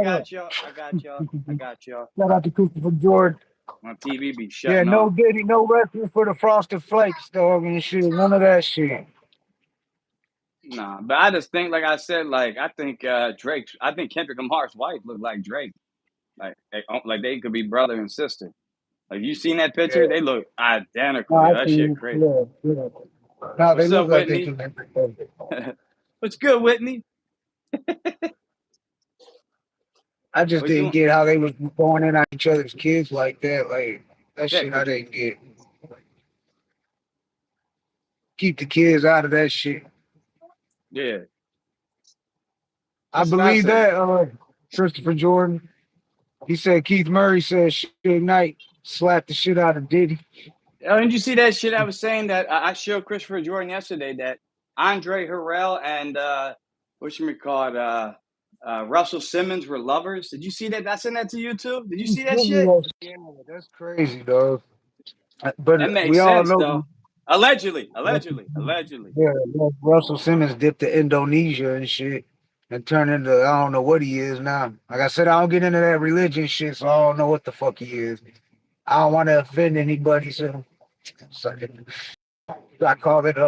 got y'all. I got y'all. I got y'all. Shout out to Christopher Jordan. My TV be Yeah, shutting no off. Diddy, no wrestling for the Frosted Flakes, dog, and shit. None of that shit. Nah, but I just think, like I said, like I think Drake. I think Kendrick Lamar's wife look like Drake. Like they could be brother and sister. Like you seen that picture? Yeah. They look No, identical. I Yo, that shit think, crazy. yeah, yeah. No, they What's look up, like they Whitney? can make it. What's good, Whitney? I just What didn't you? get how they was going in on each other's kids like that. Like, that Yeah, shit I didn't get. Keep the kids out of that shit. yeah. I That's what I believe said. that, Christopher Jordan. He said Keith Murray said Suge Knight slapped the shit out of Diddy. Oh, didn't you see that shit? I was saying that I showed Christopher Jordan yesterday that Andre Harrell and Russell Simmons were lovers. Did you see that? I sent that to you too. Did you see that shit? Yeah, that's crazy, dog. That But we makes all sense know, though. Allegedly. yeah, Russell Simmons dipped to Indonesia and shit and turned into I don't know what he is now. Like I said, I don't get into that religion shit, so I don't know what the fuck he is. I don't want to offend anybody, so I call it I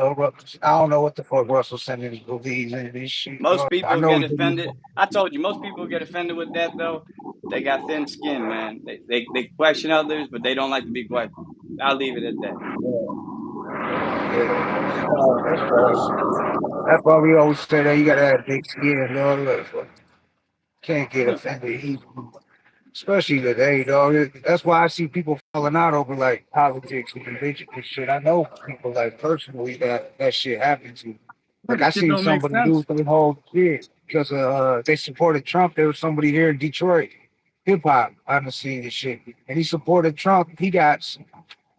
don't know what the fuck Russell Simmons believes in this shit. Most I people know get he offended. I told you, most people get offended with that though. They got thin skin, man. They question others, but they don't like to be questioned. I'll leave it at that. yeah. That's why we always say that you gotta have thick skin, dog. Look, can't get offended easily. Especially today, dog. That's why I see people falling out over like politics and religion and shit. I know people like personally that shit happened to. Yeah, Like the I shit seen don't make somebody do sense. their whole shit because they supported Trump. There was somebody here in Detroit, hip hop on the scene and shit, and he supported Trump. He got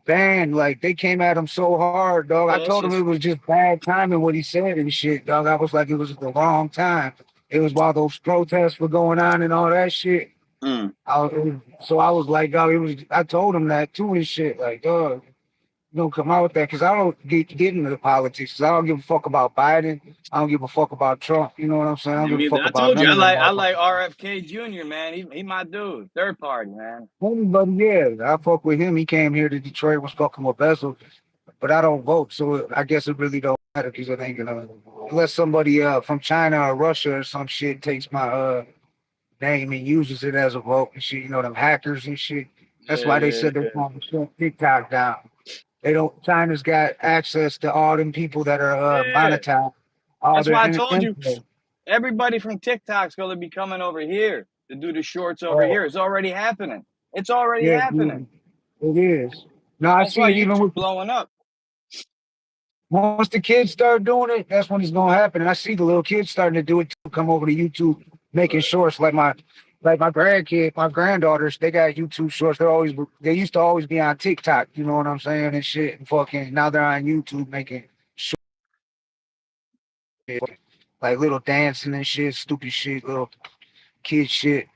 banned. Like they came at him so hard, dog. I Yeah, it's told him it just was just bad timing what he said and shit, dog. I was like, it was the wrong time. It was while those protests were going on and all that shit. mm. So I was like, dog, it was. I told him that too and shit. Like, dog, don't come out with that because I don't get into the politics. 'Cause I don't give a fuck about Biden. I don't give a fuck about Trump. You know what I'm saying? I don't give a fuck I about told you none of them I like motherfuckers. RFK Jr. Man. He my dude. Third party man. Anybody, yeah, I fuck with him. He came here to Detroit, was fucking with Bezel, but I don't vote, so I guess it really don't matter because it ain't gonna unless somebody from China or Russia or some shit takes my name and uses it as a vote and shit. You know them hackers and shit. That's why they Yeah, said they're trying to shut TikTok down. They don't. China's got access to all them people that are yeah. monetized, all That's their why I told you. info. Everybody from TikTok's gonna be coming over here to do the shorts over here. It's already happening. It's already Yeah, happening. it is. Now I That's see why it even YouTube with blowing up. once the kids start doing it, that's when it's gonna happen. And I see the little kids starting to do it too, come over to YouTube making shorts like my grandkid, my granddaughters, they got YouTube shorts. They used to always be on TikTok, you know what I'm saying, and shit and fucking now they're on YouTube making short like little dancing and shit, stupid shit, little kid shit.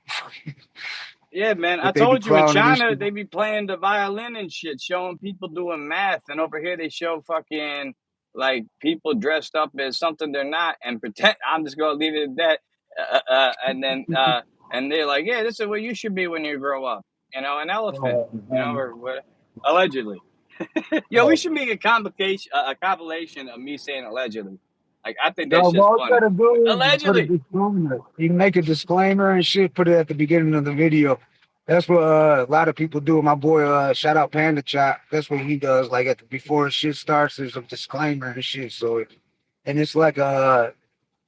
Yeah, man. I But they be told you in clowning and China shit. they be playing the violin and shit, showing people doing math, and over here they show fucking like people dressed up as something they're not and pretend. I'm just gonna leave it at that. And they're like, yeah, this is what you should be when you grow up. You know, an elephant. You know, or what? Allegedly. Yo, we should make a compilation of me saying allegedly. Like, I think that No, shit's all you funny. gotta do is put a Allegedly. disclaimer. You can make a disclaimer and shit, put it at the beginning of the video. That's what a lot of people do. My boy, shout out Panda Chop. That's what he does. Like before shit starts, there's a disclaimer and shit. And it's like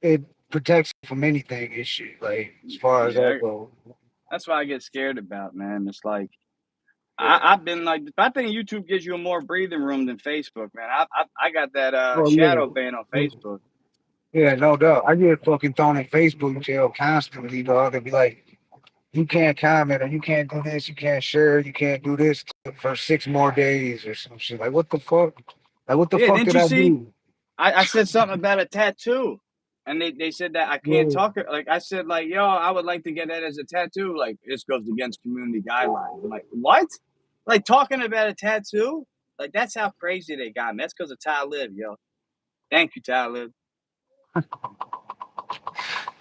it protects you from anything and shit. Like as far as Yeah, that goes. that's what I get scared about, man. It's like Yeah. I've been like, I think YouTube gives you a more breathing room than Facebook, man. I got that Oh shadow ban on yeah. Facebook. Yeah, no doubt. I get fucking thrown in Facebook jail constantly, dog. They be like, you can't comment or you can't do this, you can't share, you can't do this for 6 more days or some shit. Like what the fuck? Like what the Yeah, fuck didn't did you I see? do? I said something about a tattoo, and they said that I can't Yeah. talk. Like I said, like yo, I would like to get that as a tattoo. Like this goes against community guidelines. I'm like, what? Like talking about a tattoo? Like that's how crazy they got me. That's because of Talib, yo. Thank you, Talib.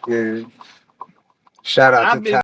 Yeah. Shout out to I've been